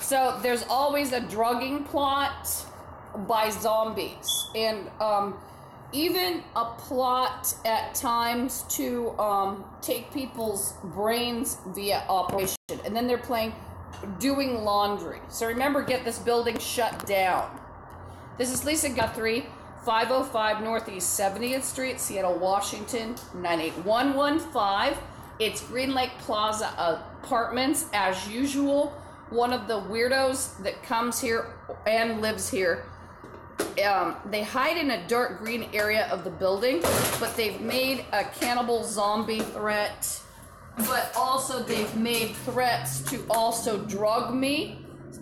So there's always a drugging plot by zombies, and even a plot at times to take people's brains via operation. And then they're playing doing laundry. So remember, get this building shut down. This is Lisa Guthrie, 505 Northeast 70th Street, Seattle, Washington, 98115. It's Green Lake Plaza Apartments, as usual. One of the weirdos that comes here and lives here. They hide in a dark green area of the building, but they've made a cannibal zombie threat, but also they've made threats to also drug me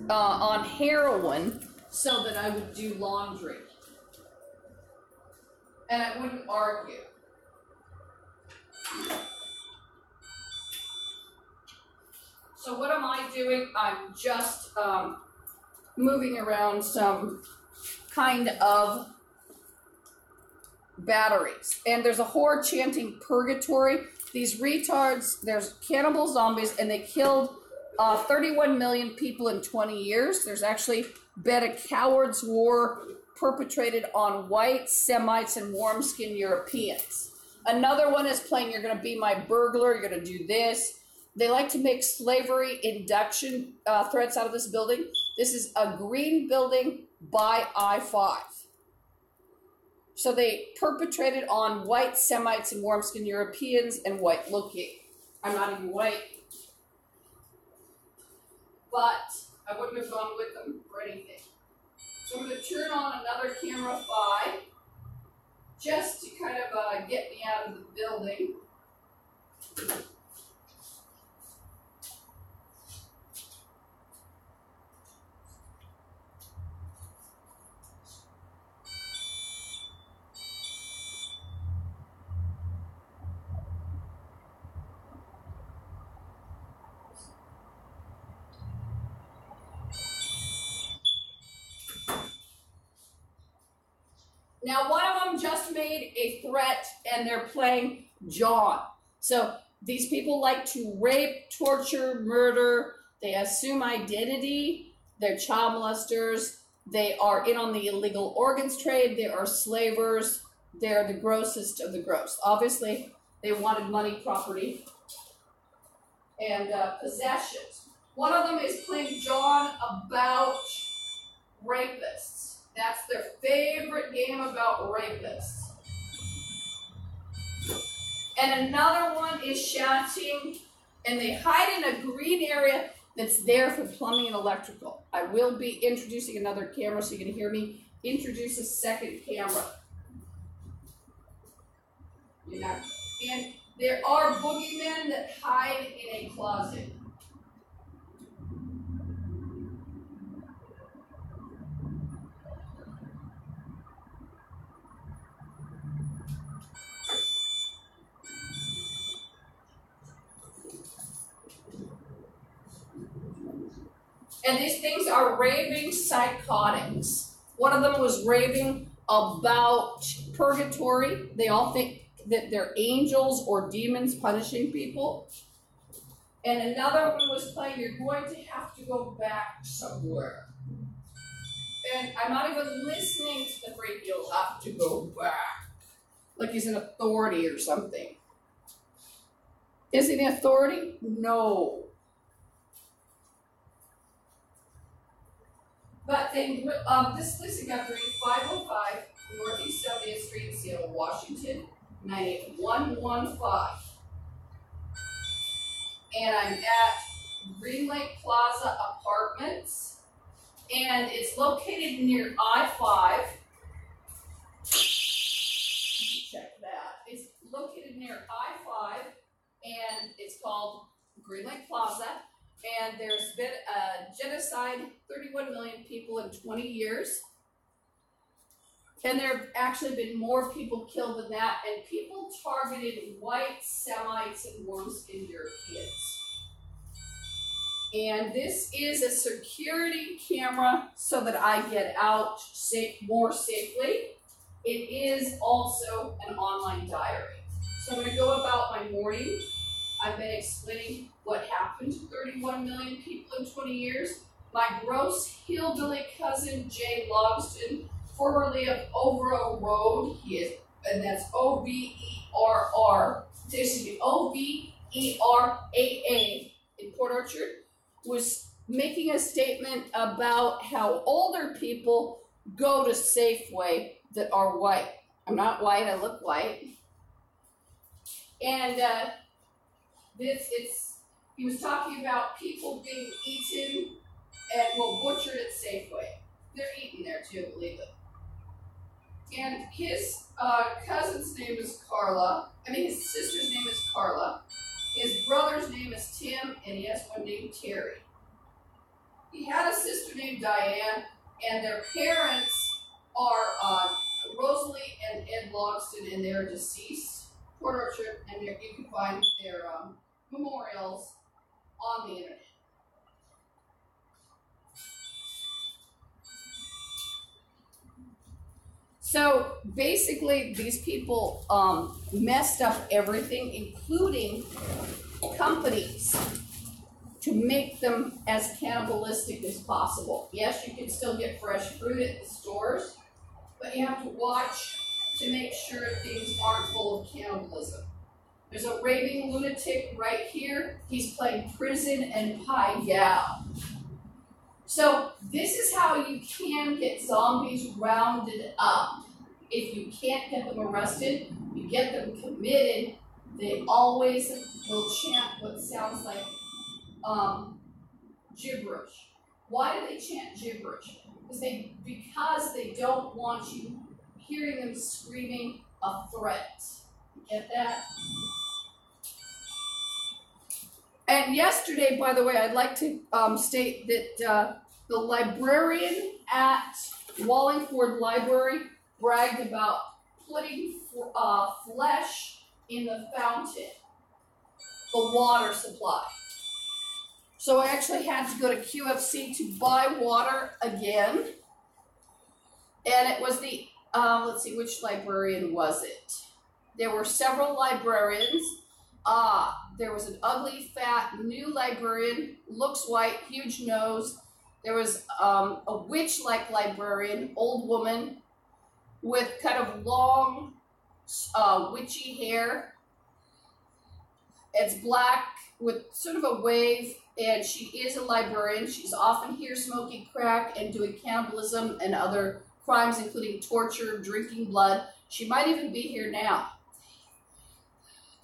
on heroin so that I would do laundry. And I wouldn't argue. So what am I doing? I'm just moving around some kind of batteries. And there's a horde chanting purgatory. These retards, there's cannibal zombies, and they killed 31 million people in 20 years. There's actually been a coward's war perpetrated on white Semites and warm-skinned Europeans. Another one is playing You're Gonna Be My Burglar, You're Gonna Do This. They like to make slavery induction threats out of this building. This is a green building by I-5. So they perpetrated on white Semites and warm-skinned Europeans and white-looking. I'm not even white. But I wouldn't have gone with them for anything. So I'm going to turn on another CameraFi just to kind of get me out of the building. Now, one of them just made a threat, and they're playing John. So these people like to rape, torture, murder. They assume identity. They're child molesters. They are in on the illegal organs trade. They are slavers. They're the grossest of the gross. Obviously, they wanted money, property, and possessions. One of them is playing John about rapists. That's their favorite game about rapists. And another one is shouting, and they hide in a green area that's there for plumbing and electrical. I will be introducing another camera so you can hear me introduce a second camera. And there are boogeymen that hide in a closet. And these things are raving psychotics. One of them was raving about purgatory. They all think that they're angels or demons punishing people. And another one was playing, you're going to have to go back somewhere. And I'm not even listening to the freak, you'll have to go back. Like he's an authority or something. Is he an authority? No. But then, this is Lisa Guthrie, 505 Northeast 70th Street, Seattle, Washington, 98115. And I'm at Green Lake Plaza Apartments, and it's located near I-5. Check that. It's located near I-5, and it's called Green Lake Plaza. And there's been a genocide, 31 million people in 20 years. And there have actually been more people killed than that, and people targeted white Semites and warm-skinned Europeans. And this is a security camera so that I get out more safely. It is also an online diary. So I'm going to go about my morning. I've been explaining what happened to 31 million people in 20 years. my gross hillbilly cousin Jay Logston, formerly of Overall Road. He is, and that's Overr, excuse me, Overraa in Port Orchard, was making a statement about how older people go to Safeway that are white. I'm not white, I look white. And he was talking about people being eaten butchered at Safeway. They're eaten there too, believe it. And his cousin's name is Carla. His sister's name is Carla. His brother's name is Tim, and he has one named Terry. He had a sister named Diane, and their parents are Rosalie and Ed Logston, and they're deceased. Port Orchard, and you can find their memorials on the internet. So basically, these people messed up everything, including companies, to make them as cannibalistic as possible. Yes, you can still get fresh fruit at the stores, but you have to watch to make sure things aren't full of cannibalism. There's a raving lunatic right here. He's playing prison and Pai Gow. So this is how you can get zombies rounded up. If you can't get them arrested, you get them committed. They always will chant what sounds like gibberish. Why do they chant gibberish? Because they don't want you hearing them screaming a threat. You get that? And yesterday, by the way, I'd like to state that the librarian at Wallingford Library bragged about putting flesh in the fountain, the water supply. So I actually had to go to QFC to buy water again. And it was the, let's see, which librarian was it? There were several librarians. There was an ugly, fat, new librarian, looks white, huge nose. There was a witch-like librarian, old woman, with kind of long, witchy hair. It's black with sort of a wave, and she is a librarian. She's often here smoking crack and doing cannibalism and other crimes, including torture, drinking blood. She might even be here now.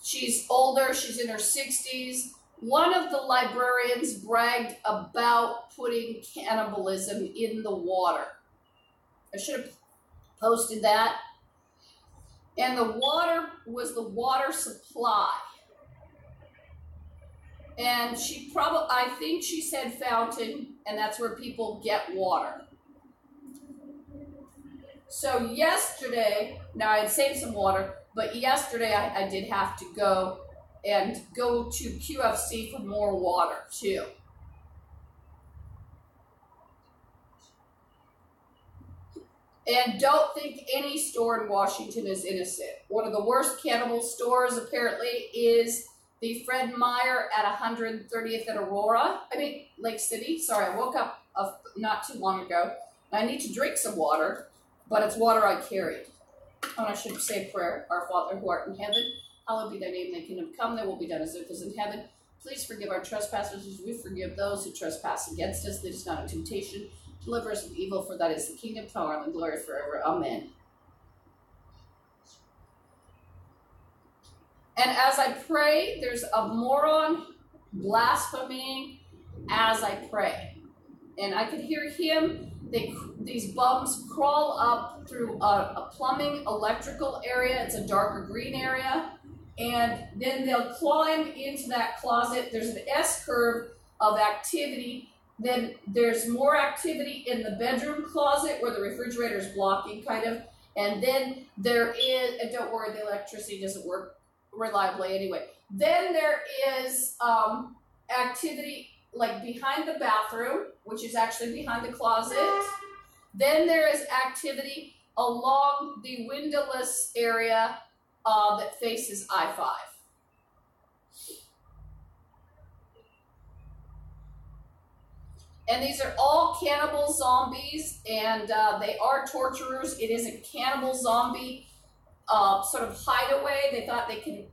She's older, she's in her 60s. One of the librarians bragged about putting cannibalism in the water. I should have posted that. And the water was the water supply. And I think she said fountain, and that's where people get water. So yesterday, now I had saved some water, but yesterday I did have to go to QFC for more water too. And don't think any store in Washington is innocent. One of the worst cannibal stores apparently is the Fred Meyer at 130th and Aurora. Lake City. Sorry, I woke up not too long ago. I need to drink some water, but it's water I carried. And I should say a prayer. Our Father who art in heaven, hallowed be thy name, thy kingdom come, thy will be done as it is in heaven. Please forgive our trespasses as we forgive those who trespass against us. Lead us not into temptation. Deliver us from evil, for that is the kingdom, power, and glory forever. Amen. And as I pray, there's a moron blaspheming as I pray. And I could hear him. These bums crawl up through a plumbing electrical area. It's a darker green area. And then they'll climb into that closet. There's an S-curve of activity. Then there's more activity in the bedroom closet where the refrigerator is blocking, kind of. And then there is, and don't worry, the electricity doesn't work reliably anyway. Then there is activity like behind the bathroom, which is actually behind the closet. Then there is activity along the windowless area that faces I-5. And these are all cannibal zombies, and they are torturers. It is a cannibal zombie sort of hideaway. They thought they could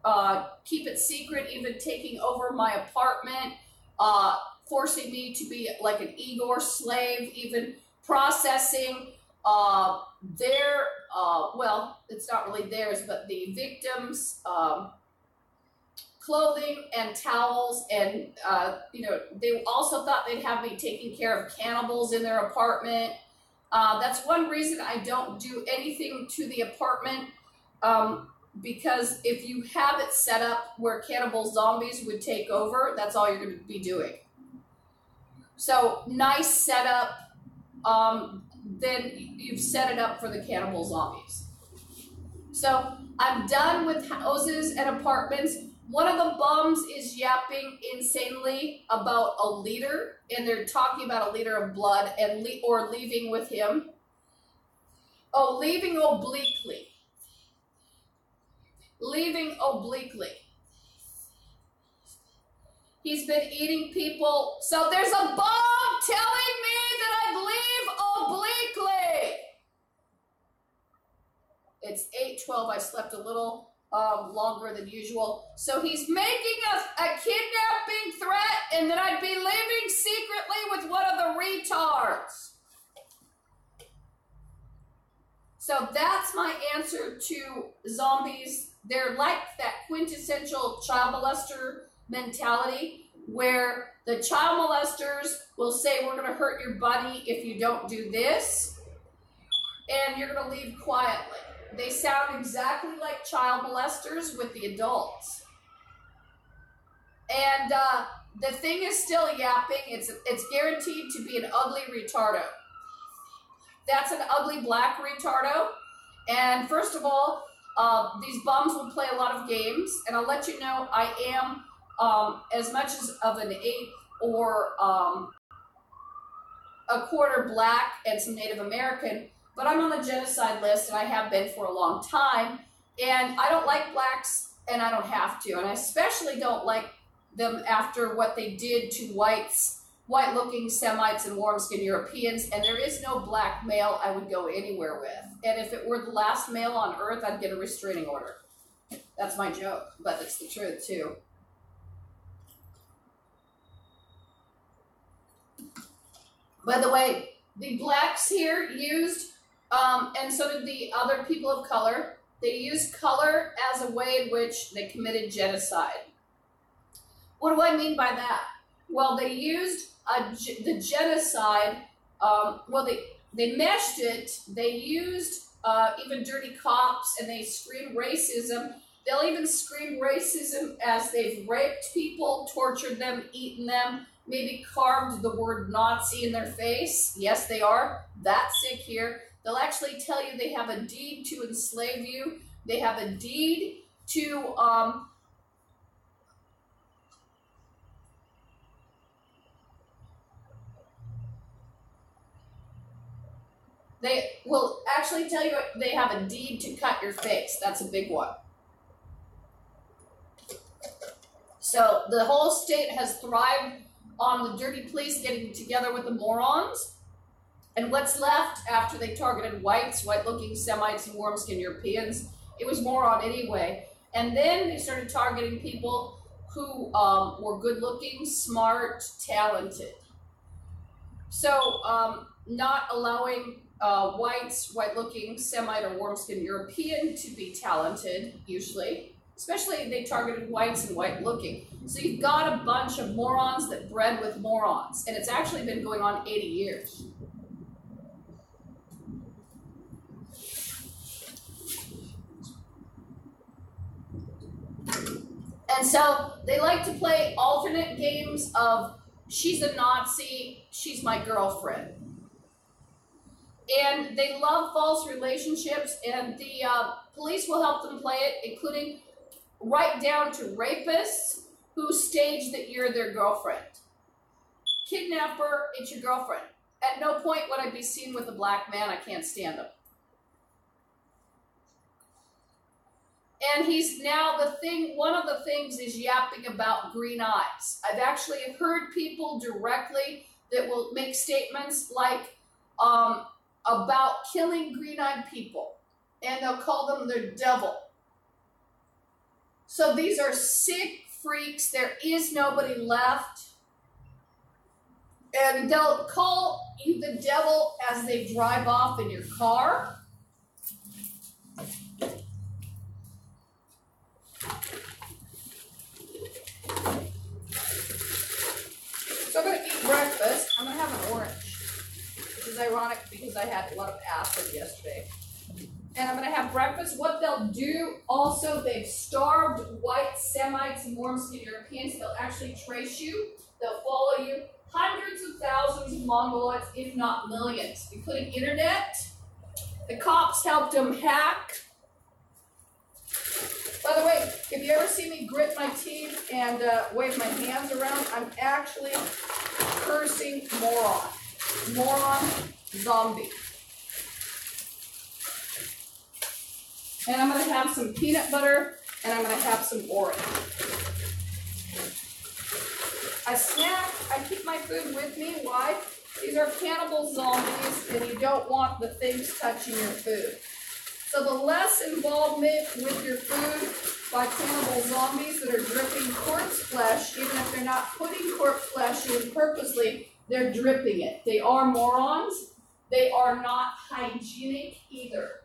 keep it secret, even taking over my apartment, forcing me to be like an Igor slave, even processing their, well, it's not really theirs, but the victims' clothing and towels. And, you know, they also thought they'd have me taking care of cannibals in their apartment. That's one reason I don't do anything to the apartment, because if you have it set up where cannibal zombies would take over, that's all you're going to be doing. So nice setup, then you've set it up for the cannibal zombies. So I'm done with houses and apartments. One of the bums is yapping insanely about a leader, and they're talking about a liter of blood and or leaving with him. Oh, leaving obliquely. Leaving obliquely. He's been eating people. So there's a bum telling me that I'd leave obliquely. It's 8:12. I slept a little longer than usual. So he's making a kidnapping threat, and that I'd be living secretly with one of the retards. So that's my answer to zombies. They're like that quintessential child molester mentality, where the child molesters will say, we're going to hurt your bunny if you don't do this, and you're going to leave quietly. They sound exactly like child molesters with the adults. And the thing is still yapping. It's guaranteed to be an ugly retardo. That's an ugly black retardo. And first of all, these bums will play a lot of games. And I'll let you know, I am as much as of an eighth or a quarter black and some Native American, but I'm on the genocide list, and I have been for a long time. And I don't like blacks, and I don't have to. And I especially don't like them after what they did to whites, white-looking Semites and warm-skinned Europeans. And there is no black male I would go anywhere with. And if it were the last male on earth, I'd get a restraining order. That's my joke, but it's the truth, too. By the way, the blacks here used, and so did the other people of color, they used color as a way in which they committed genocide. What do I mean by that? Well, they used the genocide, well, they meshed it, they used even dirty cops, and they screamed racism. They'll even scream racism as they've raped people, tortured them, eaten them, maybe carved the word Nazi in their face. Yes, they are that sick here. They'll actually tell you they have a deed to enslave you. They have a deed to they will actually tell you they have a deed to cut your face. That's a big one. So the whole state has thrived on the dirty police getting together with the morons. And what's left after they targeted whites, white-looking Semites, and warm-skinned Europeans, it was moron anyway. And then they started targeting people who were good-looking, smart, talented. So not allowing whites, white-looking, Semite, or warm-skinned European to be talented, usually. Especially they targeted whites and white-looking. So you've got a bunch of morons that bred with morons. And it's actually been going on 80 years. And so they like to play alternate games of, she's a Nazi, she's my girlfriend. And they love false relationships, and the police will help them play it, including right down to rapists who stage that you're their girlfriend. Kidnapper, it's your girlfriend. At no point would I be seen with a black man. I can't stand them. And he's now one of the things is yapping about green eyes. I've actually heard people directly that will make statements like about killing green-eyed people, and they'll call them their devil. So these are sick freaks. There is nobody left. And they'll call you the devil as they drive off in your car. So I'm going to eat breakfast. I'm going to have an orange, which is ironic because I had a lot of acid yesterday. And I'm going to have breakfast. What they'll do also, they've starved white Semites, Mormons, and Europeans. They'll actually trace you. They'll follow you. Hundreds of thousands of Mongoloids, if not millions, including internet. The cops helped them hack. By the way, if you ever see me grit my teeth and wave my hands around, I'm actually cursing moron. Moron zombie. And I'm going to have some peanut butter, and I'm going to have some orange. I snack. I keep my food with me. Why? These are cannibal zombies, and you don't want the things touching your food. So the less involvement with your food by cannibal zombies that are dripping corpse flesh, even if they're not putting corpse flesh in purposely, they're dripping it. They are morons. They are not hygienic either.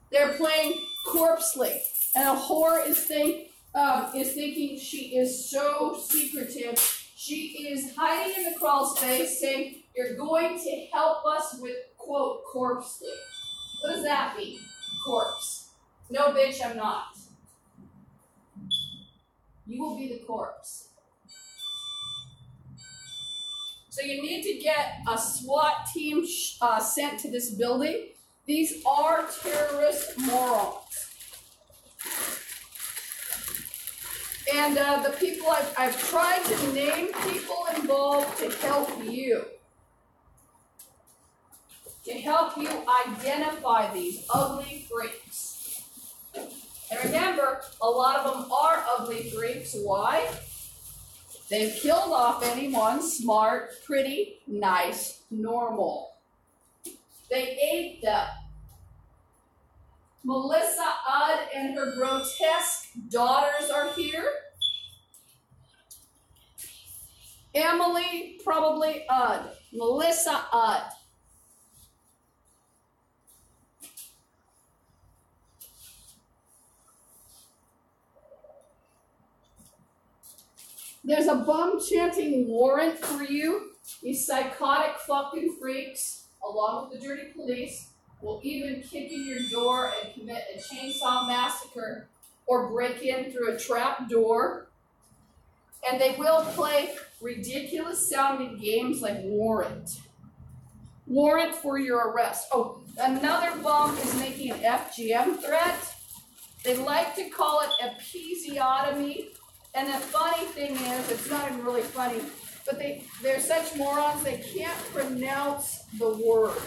They're playing corpsely, and a whore is thinking she is so secretive. She is hiding in the crawl space, saying, "You're going to help us with," quote, "corpsely." What does that mean? Corpse. No, bitch, I'm not. You will be the corpse. So you need to get a SWAT team sent to this building. These are terrorist morons. And the people, I've tried to name people involved to help you. To help you identify these ugly freaks. And remember, a lot of them are ugly freaks. Why? They've killed off anyone smart, pretty, nice, normal. They ate them. Melissa Udd and her grotesque daughters are here. Emily, probably Udd. Melissa Udd. There's a bum chanting warrant for you. These psychotic fucking freaks, along with the dirty police, will even kick in your door and commit a chainsaw massacre or break in through a trap door. And they will play ridiculous sounding games like warrant. Warrant for your arrest. Oh, another bum is making an FGM threat. They like to call it episiotomy. And the funny thing is, it's not even really funny, but they're such morons, they can't pronounce the word.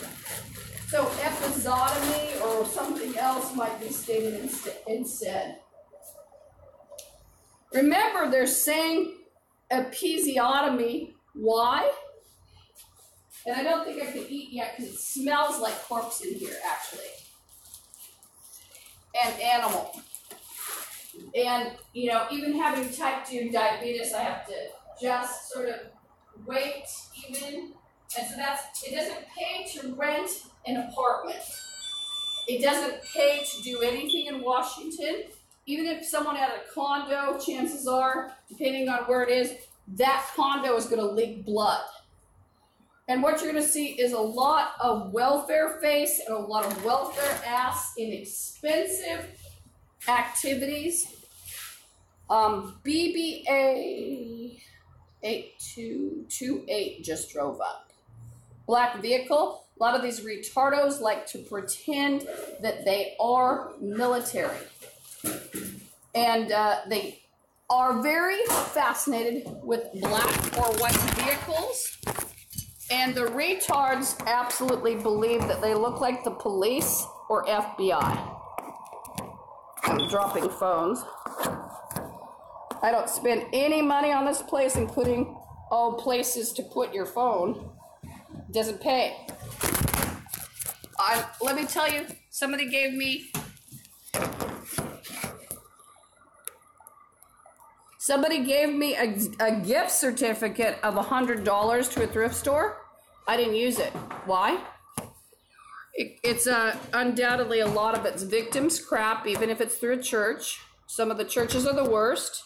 So episiotomy or something else might be stated instead. Remember, they're saying episiotomy. Why? And I don't think I can eat yet because it smells like corpse in here, actually. And animal. And, you know, even having type 2 diabetes, I have to just sort of wait even. And so it doesn't pay to rent an apartment. It doesn't pay to do anything in Washington. Even if someone had a condo, chances are, depending on where it is, that condo is going to leak blood. And what you're going to see is a lot of welfare face and a lot of welfare ass in expensive activities. BBA 8228 just drove up. Black vehicle. A lot of these retardos like to pretend that they are military. And they are very fascinated with black or white vehicles. And the retards absolutely believe that they look like the police or FBI. I'm dropping phones. I don't spend any money on this place, including Oh, places to put your phone. Doesn't pay. Let me tell you, somebody gave me a gift certificate of $100 to a thrift store. I didn't use it. Why? It's undoubtedly a lot of it's victims crap, even if it's through a church. Some of the churches are the worst.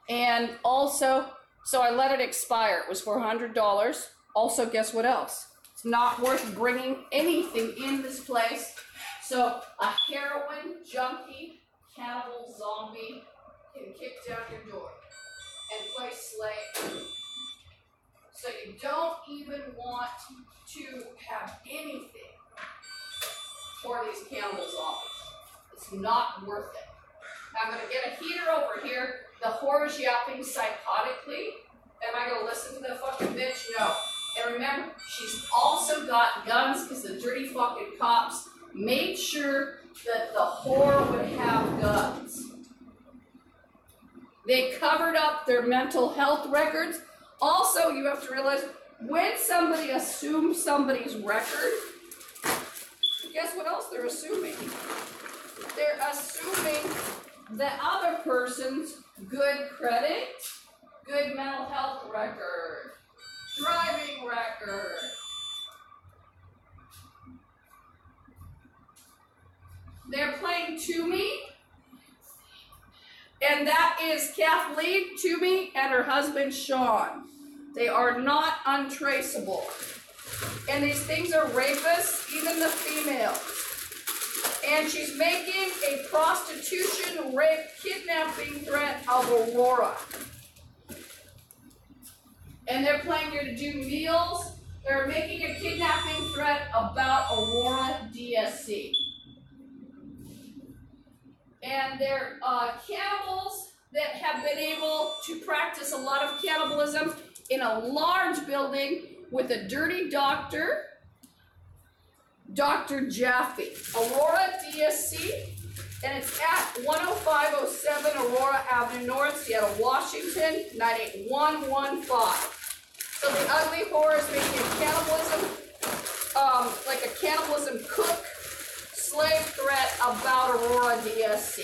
And also, so I let it expire. It was for $100. Also, guess what else? It's not worth bringing anything in this place. So a heroin junkie, cannibal, zombie can kick down your door and play slave. So you don't even want to have anything for these cannibal zombies. It's not worth it. I'm going to get a heater over here. The whore's yapping psychotically. Am I going to listen to the fucking bitch? No. And remember, she's also got guns because the dirty fucking cops made sure that the whore would have guns. They covered up their mental health records. Also, you have to realize, when somebody assumes somebody's record, guess what else they're assuming? They're assuming the other person's good credit, good mental health record, driving record. They're playing Toomey, and that is Kathleen Toomey and her husband Sean. They are not untraceable. And these things are rapists, even the females. And she's making a prostitution, rape, kidnapping threat of Aurora. And they're planning her to do meals. They're making a kidnapping threat about Aurora DSC. And they're cannibals that have been able to practice a lot of cannibalism in a large building with a dirty doctor, Dr. Jaffe. Aurora DSC, and it's at 10507 Aurora Avenue North, Seattle, Washington, 98115. So the ugly whore is making a cannibalism, like a cannibalism cook, slave threat about Aurora DSC.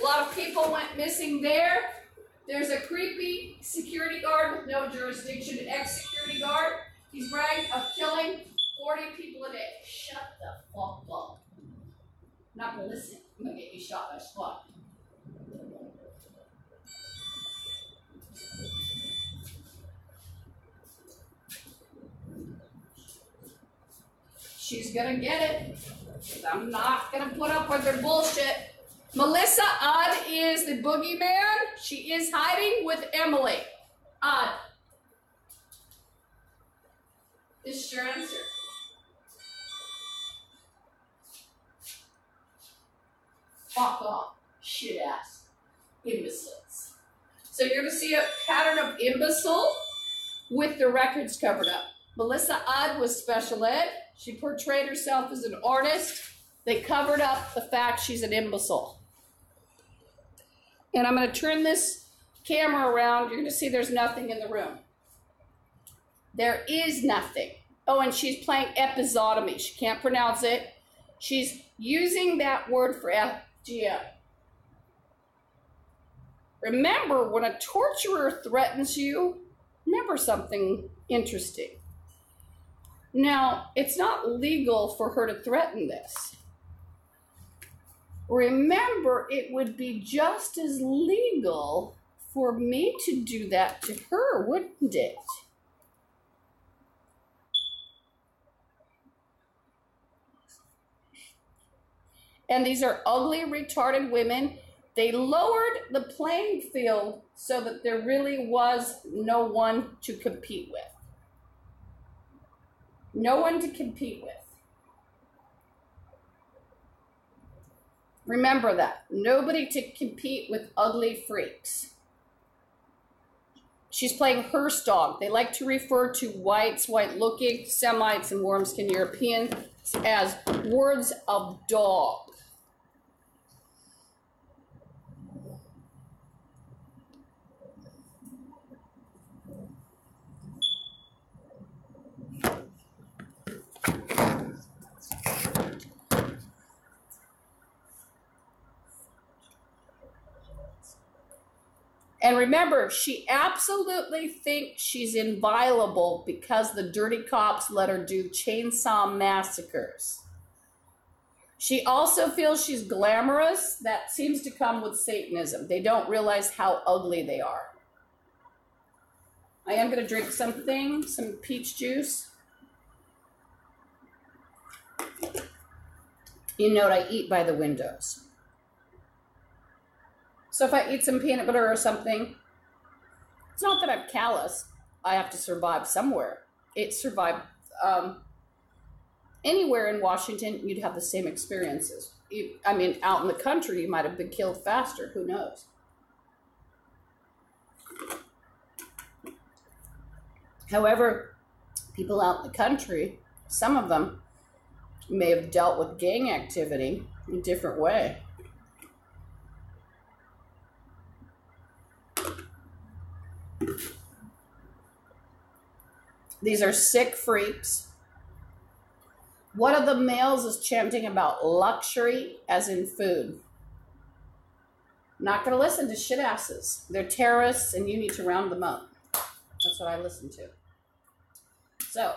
A lot of people went missing there. There's a creepy security guard with no jurisdiction, ex-security guard. He's bragged of killing 40 people a day. Shut the fuck up. I'm not gonna listen. I'm gonna get you shot by squad. She's gonna get it. I'm not gonna put up with her bullshit. Melissa Odd is the boogeyman. She is hiding with Emily. Odd. Is your answer? Fuck off. Shit ass. Imbeciles. So you're going to see a pattern of imbecile with the records covered up. Melissa Odd was special ed. She portrayed herself as an artist. They covered up the fact she's an imbecile. And I'm going to turn this camera around. You're going to see there's nothing in the room. There is nothing. Oh, and she's playing episotomy. She can't pronounce it. She's using that word for FGM. Remember, when a torturer threatens you, remember something interesting. Now, it's not legal for her to threaten this. Remember, it would be just as legal for me to do that to her, wouldn't it? And these are ugly, retarded women. They lowered the playing field so that there really was no one to compete with. No one to compete with. Remember that. Nobody to compete with ugly freaks. She's playing hearse dog. They like to refer to whites, white-looking, Semites, and warm-skinned Europeans as words of dog. And remember, she absolutely thinks she's inviolable because the dirty cops let her do chainsaw massacres. She also feels she's glamorous. That seems to come with Satanism. They don't realize how ugly they are. I am going to drink some peach juice. You know what I eat by the windows. So if I eat some peanut butter or something, it's not that I'm callous. I have to survive somewhere. Anywhere in Washington, you'd have the same experiences. Out in the country, you might have been killed faster. Who knows? However, people out in the country, some of them may have dealt with gang activity in a different way. These are sick freaks. One of the males is chanting about luxury as in food. I'm not going to listen to shit asses. They're terrorists and you need to round them up. That's what I listen to. So,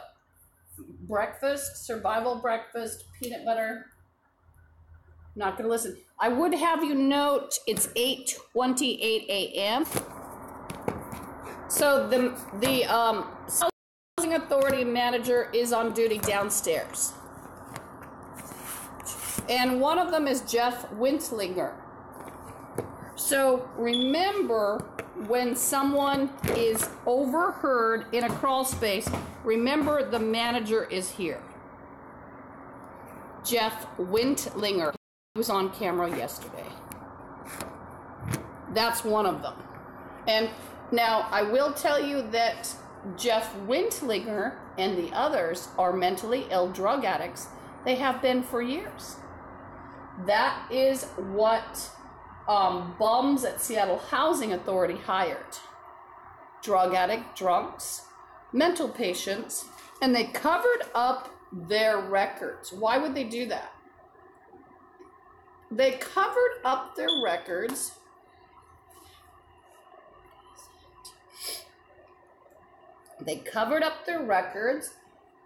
breakfast, survival breakfast, peanut butter. Not going to listen. I would have you note it's 8:28 a.m. So the housing authority manager is on duty downstairs. And one of them is Jeff Wintlinger. So remember, when someone is overheard in a crawl space, remember the manager is here. Jeff Wintlinger. He was on camera yesterday. That's one of them. And now I will tell you that Jeff Wintlinger and the others are mentally ill drug addicts. They have been for years. That is what bums at Seattle Housing Authority hired. Drug addict, drunks, mental patients, and they covered up their records. Why would they do that? They covered up their records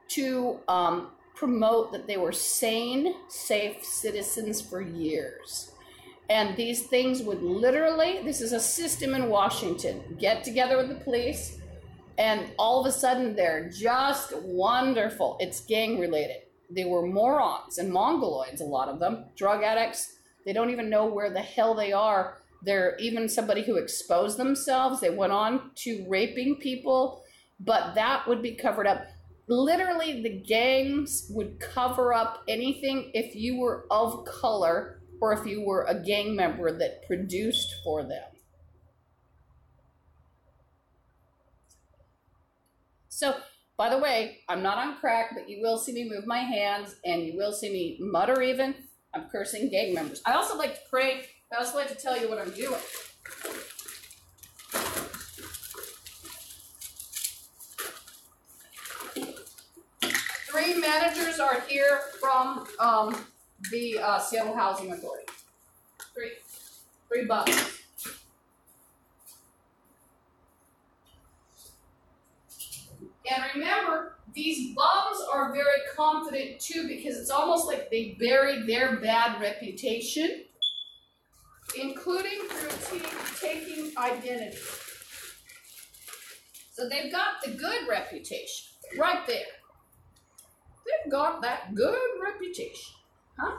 to promote that they were sane, safe citizens for years. And these things would literally, this is a system in Washington, get together with the police, and all of a sudden they're just wonderful. It's gang related. They were morons and mongoloids, a lot of them, drug addicts. They don't even know where the hell they are. They're even somebody who exposed themselves. They went on to raping people, but that would be covered up. Literally, the gangs would cover up anything if you were of color or if you were a gang member that produced for them. So, by the way, I'm not on crack, but you will see me move my hands and you will see me mutter even. I'm cursing gang members. I also like to pray. I also like to tell you what I'm doing. Three managers are here from the Seattle Housing Authority. Three bums. And remember, these bums are very confident too, because it's almost like they buried their bad reputation, including through taking identity. So they've got the good reputation right there. They've got that good reputation, huh?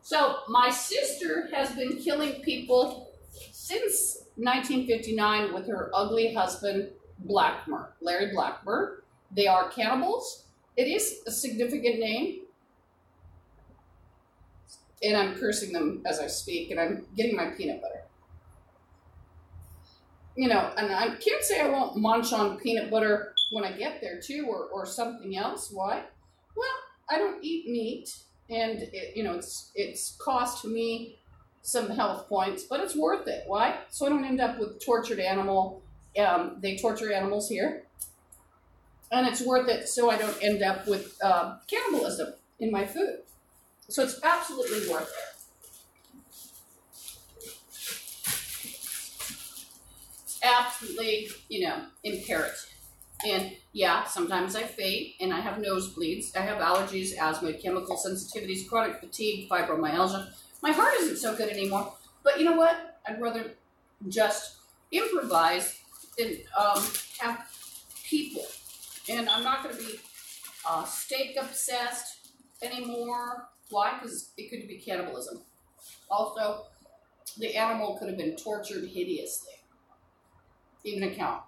So my sister has been killing people since 1959 with her ugly husband, Larry Blackburn. They are cannibals. It is a significant name. And I'm cursing them as I speak, and I'm getting my peanut butter. You know, and I can't say I won't munch on peanut butter when I get there too, or something else. Why? Well, I don't eat meat, and it's cost me some health points, but it's worth it. Why? So I don't end up with tortured animal. They torture animals here, and it's worth it so I don't end up with cannibalism in my food. So it's absolutely worth it. It's absolutely, imperative. And yeah, sometimes I faint and I have nosebleeds. I have allergies, asthma, chemical sensitivities, chronic fatigue, fibromyalgia. My heart isn't so good anymore. But you know what? I'd rather just improvise than have people. And I'm not going to be steak obsessed anymore. Why? Because it could be cannibalism. Also, the animal could have been tortured hideously. Even a cow.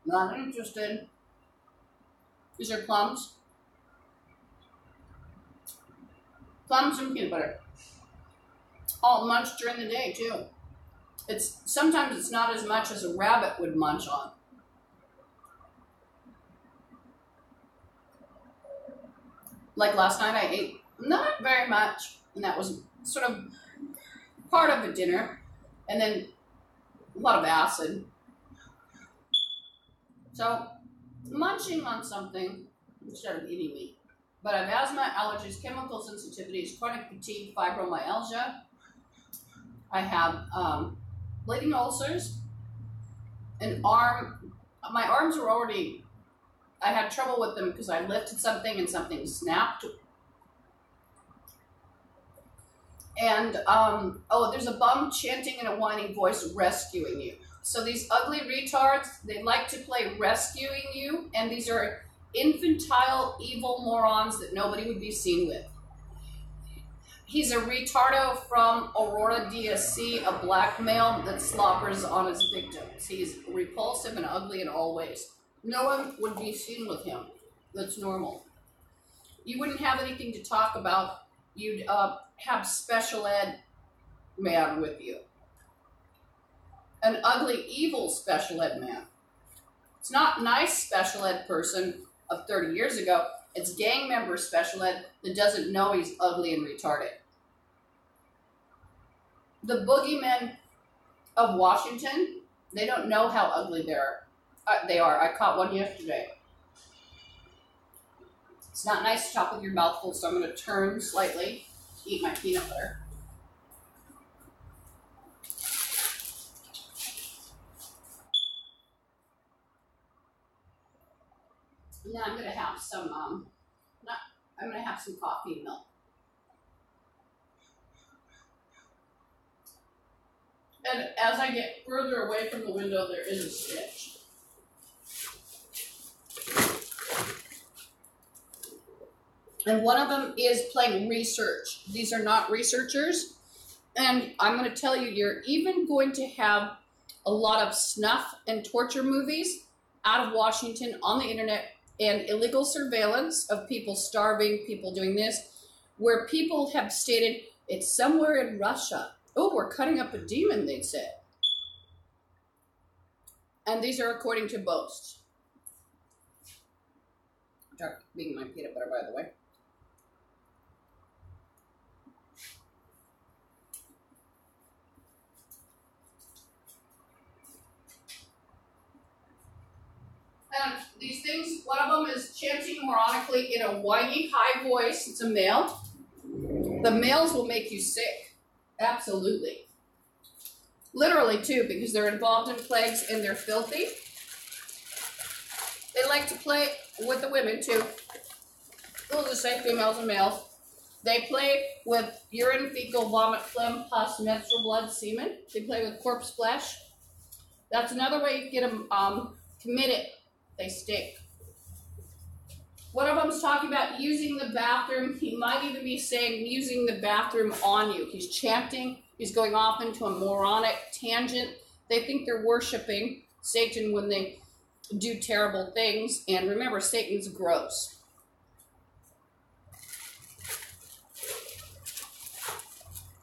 Not interested. These are plums. Plums and peanut butter. All munched during the day too. Sometimes it's not as much as a rabbit would munch on. Like last night I ate not very much, and that was sort of part of the dinner, and then a lot of acid. So, munching on something instead of eating meat. But I have asthma, allergies, chemical sensitivities, chronic fatigue, fibromyalgia. I have bleeding ulcers, my arms were already, I had trouble with them because I lifted something and something snapped. And, there's a bum chanting in a whining voice rescuing you. So these ugly retards, they like to play rescuing you, and these are infantile, evil morons that nobody would be seen with. He's a retardo from Aurora, DSC, a black male that slobbers on his victims. He's repulsive and ugly in all ways. No one would be seen with him. That's normal. You wouldn't have anything to talk about. You'd have special ed man with you. An ugly, evil special ed man. It's not nice special ed person of 30 years ago. It's gang member special ed that doesn't know he's ugly and retarded. The boogeymen of Washington, they don't know how ugly they are. I caught one yesterday. It's not nice to talk with your mouth full, so I'm going to turn slightly to eat my peanut butter. And then I'm going to have some, I'm going to have some coffee and milk. And as I get further away from the window, there is a stitch. And one of them is playing research. These are not researchers. And I'm going to tell you, you're even going to have a lot of snuff and torture movies out of Washington on the internet, and illegal surveillance of people starving, people doing this, where people have stated it's somewhere in Russia. Oh, we're cutting up a demon, they said. And these are according to boasts. Dark being my peanut butter, by the way. And these things, one of them is chanting moronically in a whiny high voice. It's a male. The males will make you sick. Absolutely. Literally, too, because they're involved in plagues and they're filthy. They like to play with the women, too. We'll just say females and males. They play with urine, fecal, vomit, phlegm, pus, menstrual blood, semen. They play with corpse flesh. That's another way you get them committed. They stink. One of them is talking about using the bathroom. He might even be saying using the bathroom on you. He's chanting. He's going off into a moronic tangent. They think they're worshiping Satan when they do terrible things. And remember, Satan's gross.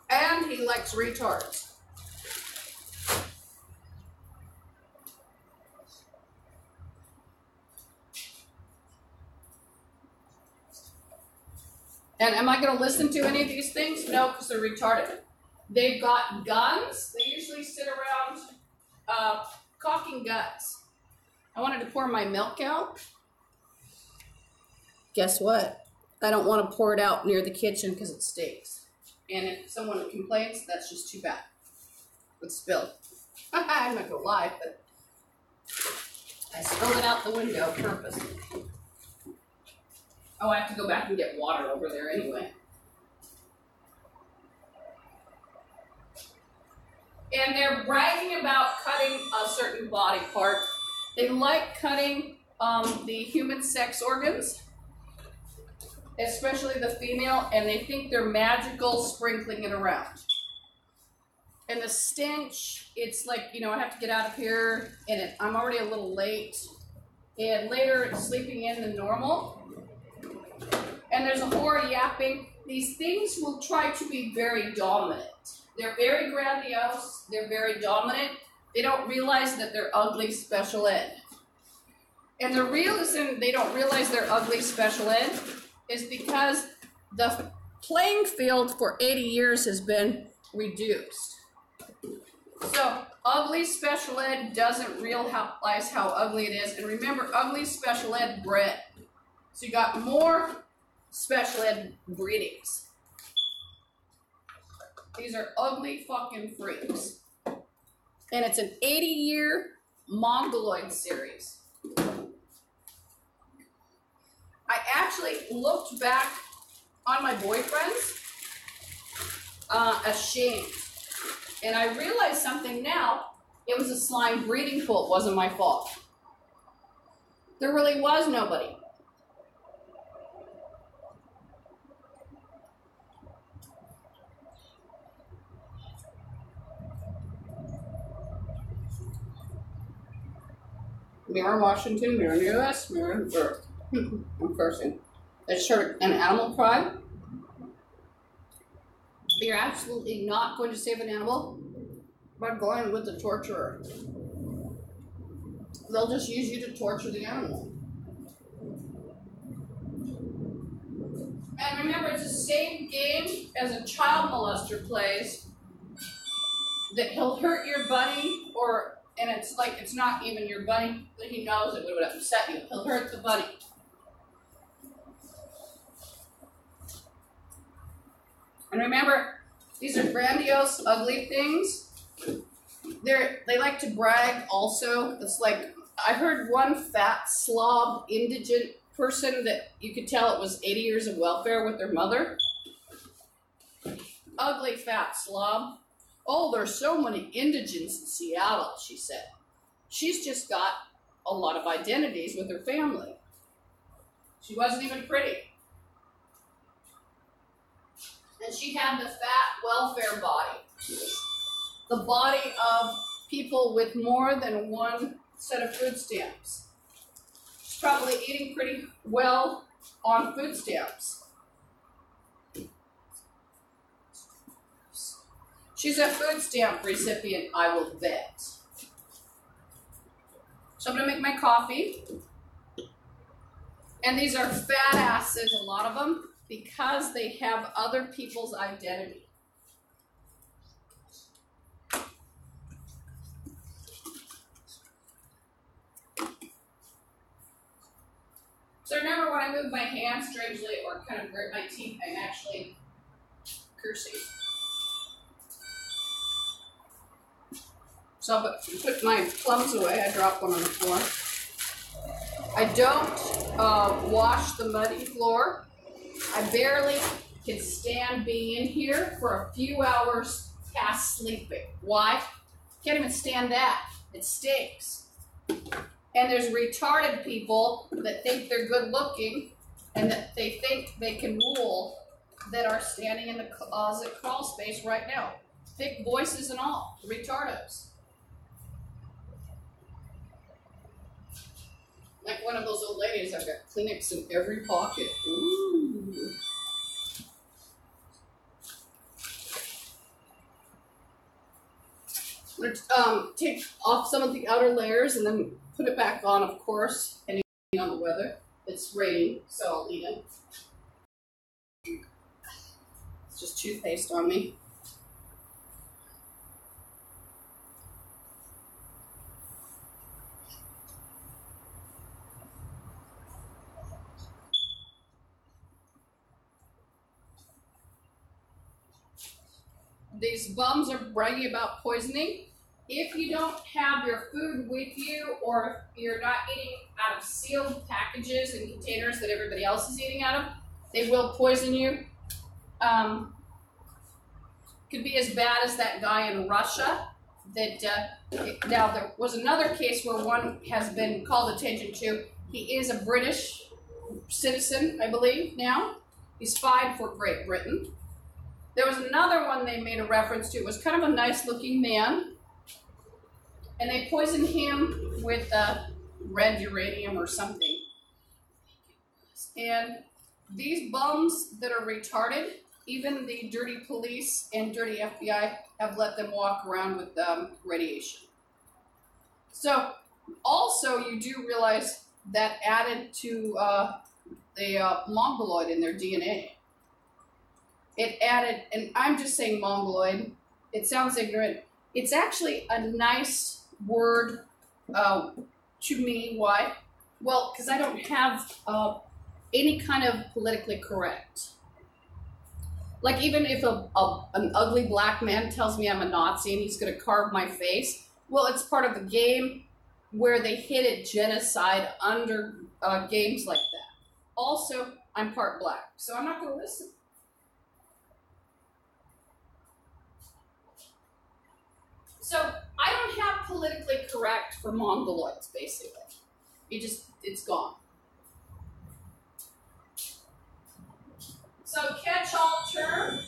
And he likes retards. And am I going to listen to any of these things? No, because they're retarded. They've got guns. They usually sit around cocking guns. I wanted to pour my milk out. Guess what? I don't want to pour it out near the kitchen because it stinks. And if someone complains, that's just too bad. It spilled. I'm not gonna lie, but I spilled it out the window purposely. Oh, I have to go back and get water over there anyway. And they're bragging about cutting a certain body part. They like cutting the human sex organs, especially the female, and they think they're magical sprinkling it around. And the stench, it's like, you know, I have to get out of here, and I'm already a little late, and later it's sleeping in than normal. And there's a whore yapping. These things will try to be very dominant. They're very grandiose. They're very dominant. They don't realize that they're ugly special ed. And the reason they don't realize they're ugly special ed is because the playing field for 80 years has been reduced. So ugly special ed doesn't realize how ugly it is. And remember, ugly special ed bred. So you got more special ed breedings. These are ugly fucking freaks. And it's an 80-year Mongoloid series. I actually looked back on my boyfriends, ashamed. And I realized something now. It was a slime breeding pool. It wasn't my fault. There really was nobody. Mirror Washington, Mirror US, Mirror Earth. I'm cursing. I just heard an animal cry. You're absolutely not going to save an animal by going with the torturer. They'll just use you to torture the animal. And remember, it's the same game as a child molester plays. That he'll hurt your bunny, and it's like it's not even your bunny, but he knows it would upset you. He'll hurt the bunny. And remember, these are grandiose, ugly things. They like to brag also. It's like, I heard one fat slob indigent person that you could tell it was 80 years of welfare with their mother. Ugly fat slob. Oh, there's so many indigents in Seattle, she said. She's just got a lot of identities with her family. She wasn't even pretty. And she had the fat welfare body. The body of people with more than one set of food stamps. She's probably eating pretty well on food stamps. She's a food stamp recipient, I will bet. So I'm going to make my coffee. And these are fat asses, a lot of them, because they have other people's identity. So remember when I move my hand strangely or kind of grit my teeth, I'm actually cursing. So I'll put my plums away. I dropped one on the floor. I don't wash the muddy floor. I barely can stand being in here for a few hours past sleeping. Why? Can't even stand that. It stinks. And there's retarded people that think they're good looking and that they think they can rule that are standing in the closet crawl space right now. Thick voices and all. Retardos. Like one of those old ladies, I've got Kleenex in every pocket. Ooh. I'm going to take off some of the outer layers and then put it back on, of course, depending on the weather. It's raining, so I'll eat it. It's just toothpaste on me. these bums are bragging about poisoning. If you don't have your food with you, or you're not eating out of sealed packages and containers that everybody else is eating out of, they will poison you. Could be as bad as that guy in Russia. Now there was another case where one has been called attention to. He is a British citizen, I believe, now. He's fined for Great Britain. There was another one they made a reference to. It was kind of a nice-looking man. And they poisoned him with red uranium or something. And these bums that are retarded, even the dirty police and dirty FBI have let them walk around with radiation. So, also you do realize that added to the mongoloid in their DNA. It added, and I'm just saying mongoloid, it sounds ignorant. It's actually a nice word to me. Why? Well, because I don't have any kind of politically correct. Like, even if an ugly black man tells me I'm a Nazi and he's going to carve my face, well, it's part of the game where they hid it genocide under games like that. Also, I'm part black, so I'm not going to listen. So I don't have politically correct for mongoloids, basically. It's gone. So catch-all term.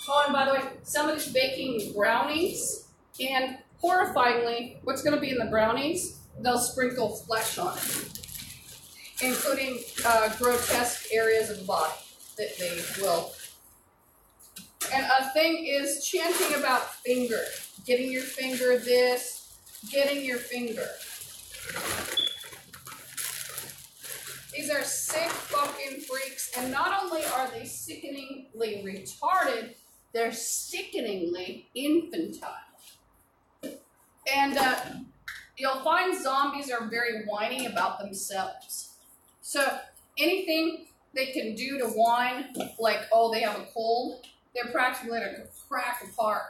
Oh, and by the way, somebody's baking brownies, and horrifyingly, what's going to be in the brownies? They'll sprinkle flesh on it, including grotesque areas of the body that they will. And a thing is chanting about finger. Getting your finger this, getting your finger. These are sick fucking freaks, and not only are they sickeningly retarded, they're sickeningly infantile. And you'll find zombies are very whiny about themselves. So anything they can do to whine, like, oh, they have a cold, they're practically going to crack apart.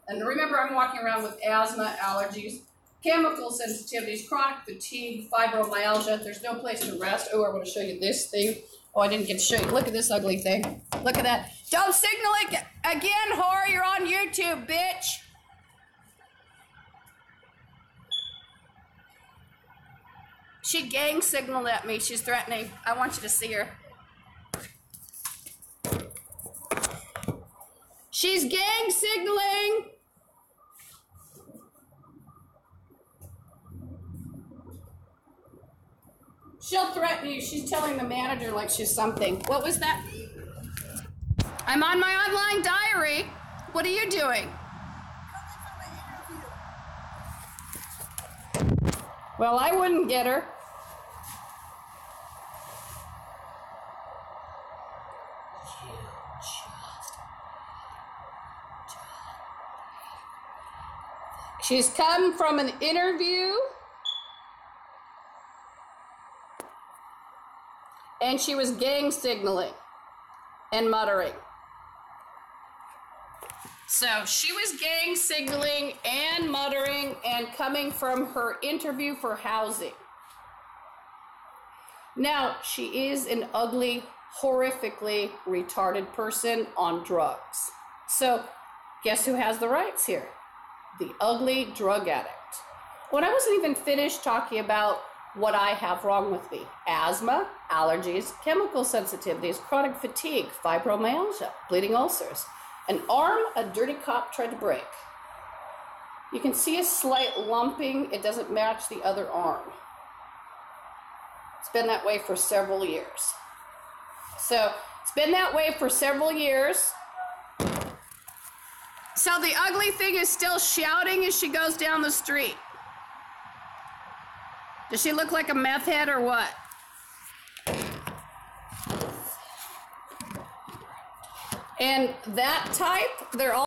And remember, I'm walking around with asthma, allergies, chemical sensitivities, chronic fatigue, fibromyalgia. There's no place to rest. Oh, I want to show you this thing. Oh, I didn't get to show you. Look at this ugly thing. Look at that. Don't signal it again, whore. You're on YouTube, bitch. She gang signaled at me. She's threatening. I want you to see her. She's gang signaling. She'll threaten you. She's telling the manager like she's something. What was that? I'm on my online diary. What are you doing? Well, I wouldn't get her. She's come from an interview, and she was gang signaling and muttering. So she was gang signaling and muttering and coming from her interview for housing. Now, she is an ugly, horrifically retarded person on drugs. So guess who has the rights here? The ugly drug addict. When I wasn't even finished talking about what I have wrong with me: asthma, allergies, chemical sensitivities, chronic fatigue, fibromyalgia, bleeding ulcers, an arm a dirty cop tried to break. You can see a slight lumping. It doesn't match the other arm. It's been that way for several years. So it's been that way for several years. So the ugly thing is still shouting as she goes down the street. Does she look like a meth head or what? And that type, they're all